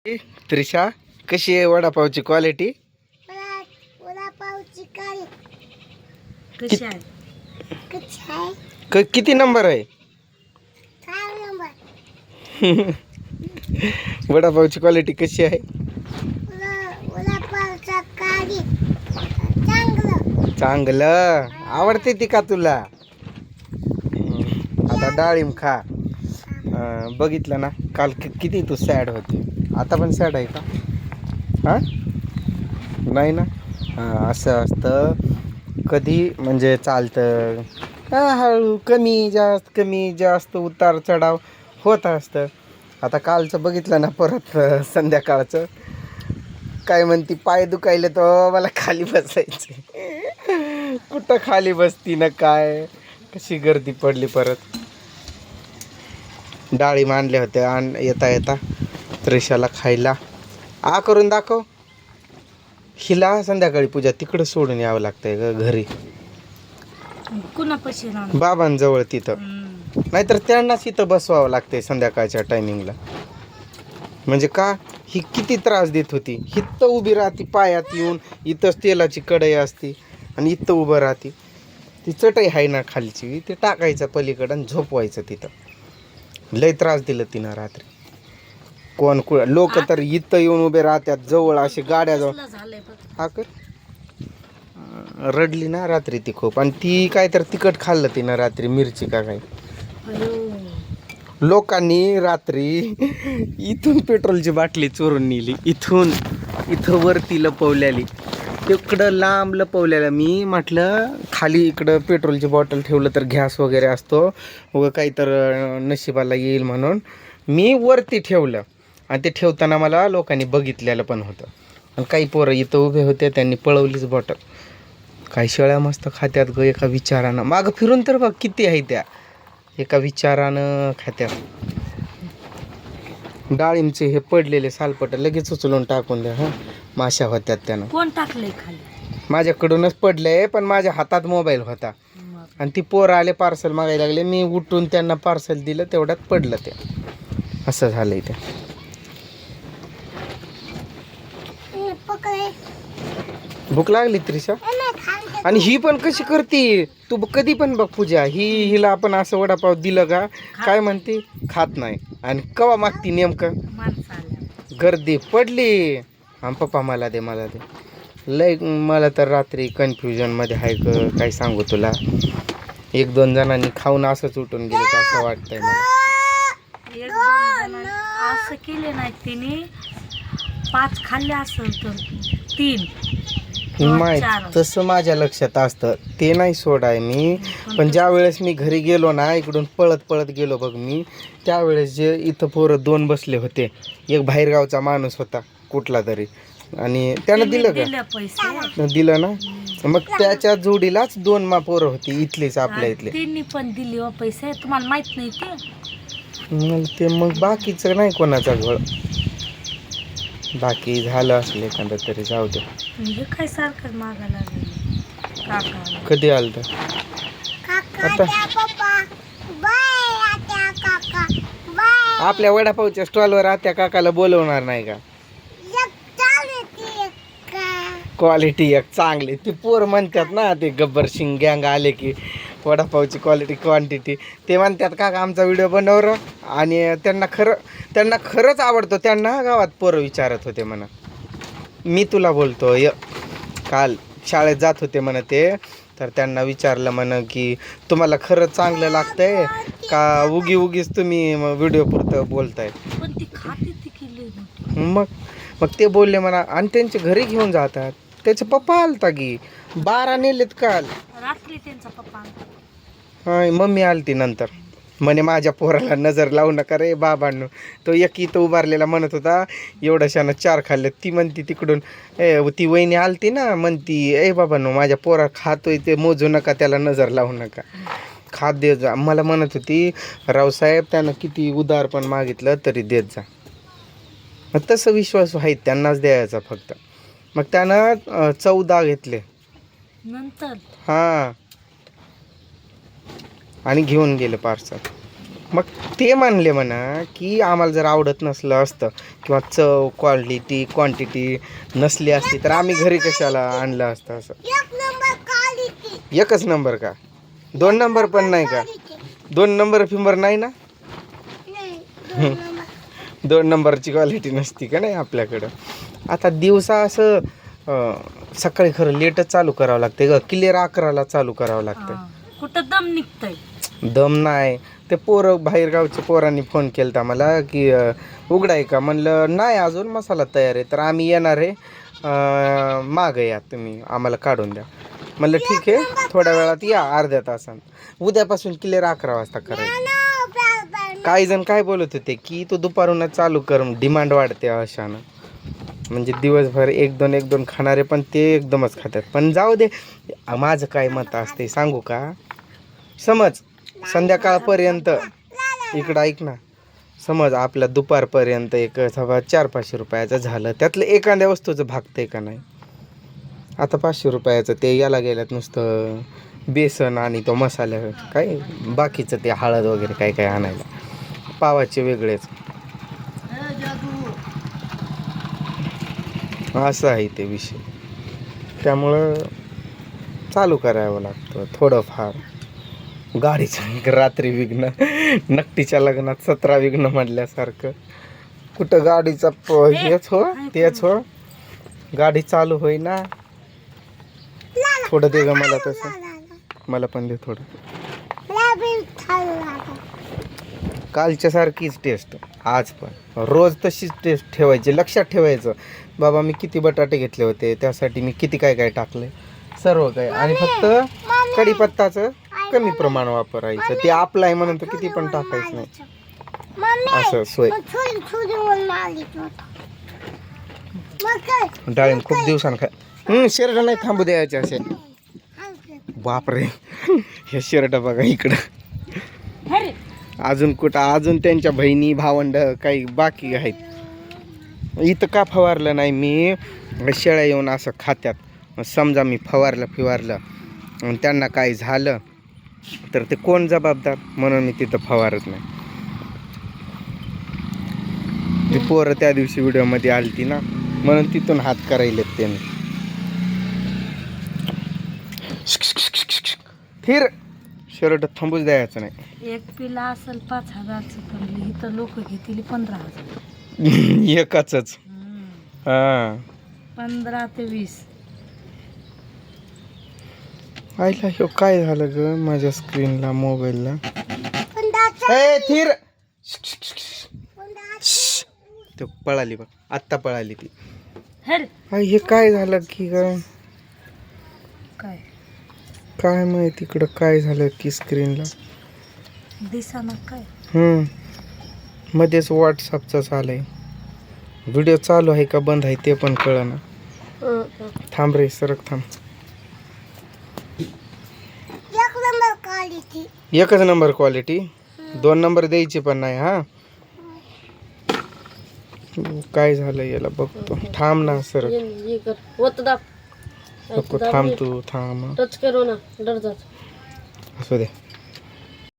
त्रिशा, कशी आहे वडापावची क्वालिटी? वडापावची काय कशी आहे? किती नंबर आहे? 4 नंबर. वडापावची क्वालिटी कशी आहे? वडापावचा काय चांगलं चांगलं आवडते ती का तुला? आता डाळिंब खा. बघितलं ना काल किती तू सॅड होती, आता पण सॅड आहे का? हा नाही ना. असं असतं कधी, म्हणजे चालतं हळू कमी जास्त उतार चढाव होत असतं. आता कालचं बघितलं ना, परत संध्याकाळचं काय म्हणती, पाय दुखायले तर मला खाली बसायचे. कुठं खाली बसती ना, काय कशी गर्दी पडली. परत डाळी मांडल्या होत्या येता येता त्रिशाला खायला. करून दाखव. हिला संध्याकाळी पूजा तिकडं सोडून यावं लागतंय ग घरी, बाबांजवळ तिथं. नाहीतर त्यांनाच इथं बसवावं लागतंय संध्याकाळच्या टायमिंगला. म्हणजे का, ही किती त्रास देत होती. इथं उभी राहती, पायात येऊन इथंच तेलाची कढई असती आणि इथं उभं राहती. ती चटई आहे ना खालची, ते टाकायचं पलीकडं आणि झोपवायचं तिथं. लय त्रास दिलं तिनं रात्री. कोण लोक तर इथं येऊन उभे राहतात जवळ, अशी गाड्या जवळ. हा कर. रडली ना रात्री ती खूप. आणि ती काय तर तिखट खाल्लं तिनं रात्री, मिरची का काय. लोकांनी रात्री इथून पेट्रोलची बाटली चोरून नेली, इथं वरती लपवलेली, तिकडं लांब लपवलेलं. मी म्हटलं खाली इकडं पेट्रोलची बॉटल ठेवलं तर गॅस वगैरे असतो व काही तर नशिबाला येईल म्हणून मी वरती ठेवलं. आणि ते ठेवताना मला लोकांनी बघितलेलं पण होतं. आणि काही पोरं इथं उभे होते, त्यांनी पळवलीच बॉटल. काही शेळ्या मस्त खात्यात ग, एका विचारानं. मागं फिरून तर बघ किती आहे त्या, एका विचारानं खात्यात. डाळिंबचे हे पडलेले सालपट लगेच उचलून टाकून द्या. माशा होत्यात त्यानं. कोण टाकले खाली? माझ्याकडूनच पडले, पण माझ्या हातात मोबाईल होता. आणि ती पोरं आले पार्सल मागायला लागले, मी उठून त्यांना पार्सल दिलं, तेवढ्यात पडलं ते. असं झालंय ते. भूक लागली त्रिशा. आणि ही पण कशी करते, तू कधी पण बघ पूजा, हिला आपण असं वडापाव दिलं का काय म्हणते, खात नाही. आणि कवा मागती नेमकं, गर्दी पडली, पप्पा मला दे मला दे. लय मला तर रात्री कन्फ्युजनमध्ये आहे काय सांगू तुला. 1-2 जणांनी खाऊन असंच उठून गेले का असं वाटतंय मला. असं केले नाही तिने, 5 खाल्ले असेल तर 3 नाही, तसं माझ्या लक्षात असतं ते नाही सोडाय मी. पण ज्या वेळेस मी घरी गेलो ना, इकडून पळत गेलो बघ मी, त्यावेळेस जे इथं पोरं 2 बसले होते, एक बाहेरगावचा माणूस होता कुठला तरी, आणि त्यानं दिलं का, दिलं ना. मग त्याच्या जोडीलाच 2 पोरं होती इथलीच, आपल्या इथले. त्यांनी पण दिले हो पैसे, तुम्हाला माहित नाही ते. मग बाकीचं नाही कोणाचा घोळ. बाकी झालं असलं एखादं तरी जाऊ दे. म्हणजे काय सारखं मागायला लागलं. कधी आलं तर आता आपल्या वडापावच्या स्टॉलवर आत्या काकाला बोलवणार नाही का? क्वालिटी एक चांगली. ती पोर म्हणतात ना, ते गब्बर सिंग गँग आले की वडापावची क्वालिटी क्वांटिटी, ते म्हणतात का आमचा व्हिडिओ बनव. आणि त्यांना खरंच आवडतो. त्यांना गावात पोरं विचारत होते म्हणा, मी तुला बोलतो काल शाळेत जात होते म्हणा ते, तर त्यांना विचारलं म्हणा की तुम्हाला खरंच चांगलं लागतंय का उगीच तुम्ही व्हिडिओ पुरतं बोलताय. मग ते बोलले म्हणा. आणि त्यांचे घरी घेऊन जातात. त्याचे पप्पा आलता की 12 नेलेत काल रात्री. त्यांचा पप्पा, हां, मम्मी आलती नंतर. म्हणे माझ्या पोराला नजर लावू नका रे बाबांनो. तो एक इथं उभारलेला म्हणत होता एवढ्याशानं 4 खाल्ले. ती म्हणती तिकडून, ती वहिनी आलती ना, म्हणती बाबांनो माझ्या पोरा खातोय ते मोजू नका, त्याला नजर लावू नका, खात देत जा. मला म्हणत होती रावसाहेब त्यानं किती उदार पण मागितलं तरी देत जा. मग तसं विश्वास आहे त्यांनाच द्यायचा फक्त. मग त्यानं 14 घेतले नंतर. हां, आणि घेऊन गेले पार्सल. मग ते मानले म्हणा की आम्हाला जर आवडत नसलं असतं किंवा चव क्वालिटी क्वांटिटी नसली असती तर आम्ही घरी कशाला आणलं असतं असं. एकच नंबर का? 2 नंबर पण नाही का? 2 नंबर फिंबर नाही ना? 2 नंबरची क्वालिटी नसती का नाही आपल्याकडं. आता दिवसा असं सकाळी खरं लेटच चालू करावं लागते ग. क्लिअर 11ला चालू करावं लागतं. कुठं दम निघतंय. दम नाही. ते पोरं बाहेरगावच्या पोरांनी फोन केला मला की उघडाय का. म्हणलं नाही अजून मसाला तयार आहे तर आम्ही येणार आहे, मागं या तुम्ही आम्हाला काढून द्या. म्हणलं ठीक आहे थोड्या वेळात या, अर्ध्या तासात. उद्यापासून क्लिअर 11 वाजता करायचं. काही जण काय बोलत होते की तू दुपारूनच चालू कर, डिमांड वाढते अशानं. म्हणजे दिवसभर एक दोन खाणारे पण ते एकदमच खातात. पण जाऊ दे. माझं काय मत असते सांगू का. समज संध्याकाळपर्यंत इकडं ऐक ना, समज आपल्या दुपारपर्यंत एक 400-500 रुपयाचं झालं, त्यातलं एखाद्या वस्तूचं भागतंय का नाही. आता 500 रुपयाचं ते याला गेल्यात नुसतं बेसन आणि तो मसाला काय बाकीचं ते हळद वगैरे काय काय आणायला, पावाचे वेगळेच. असं आहे ते विषय. त्यामुळं चालू करावं लागतं थोडंफार. गाडीचं रात्री विघ्न, नकटीच्या लग्नात 17 विघ्न म्हटल्यासारखं. कुठं गाडीचा हेच हो तेच हो, गाडी चालू होईना. थोडं दे ग मला तसं, मला पण दे थोडं. कालच्या सारखीच टेस्ट आज पण, रोज तशीच टेस्ट ठेवायची. लक्षात ठेवायचं बाबा मी किती बटाटे घेतले होते, त्यासाठी मी किती काय काय टाकले, सर्व काय. आणि फक्त कढीपत्ताचं कमी प्रमाण वापरायचं. ते आपलं आहे म्हणून तर किती पण टाकायचं नाही. असं सोय. डाळिंब खूप दिवसांनी खा. शर्ट नाही थांबू द्यायचे असे. बापरे हे शर्ट बघा इकडं. अजून कुठं अजून त्यांच्या बहिणी भावंड काही बाकी आहेत. इथं का फवारलं नाही मी. शेळ्या येऊन असं खात्यात. समजा मी फवारलं आणि त्यांना काय झालं तर ते कोण जबाबदार, म्हणून मी तिथं फवारत नाही. ती पोरं त्या दिवशी व्हिडिओमध्ये आलती ना, म्हणून तिथून हात करायलेत त्याने. फिर शर्ट थांबूच द्यायचं नाही. एक पिला असेल 5,000चं, पण इथं लोक घेतील 15,000. एकाच. हा 15 ते 20. आईला ह्यो काय झालं ग माझ्या स्क्रीनला मोबाईलला. थिर तो पळाली बघ, आत्ता पळाली ती. हे काय झालं की ग, काय माहिती इकडं काय झालं की स्क्रीनला दिसाना काय. मध्येच व्हॉट्सअपचं चालय. व्हिडिओ चालू आहे का बंद आहे ते पण कळना. थांब रे सरक थांब. एकच नंबर क्वालिटी. 2 नंबर द्यायची पण नाही. हा काय झालं याला बघतो. थांब ना सर, नको थांब तू थांब. टच करू ना डर जात. असू दे.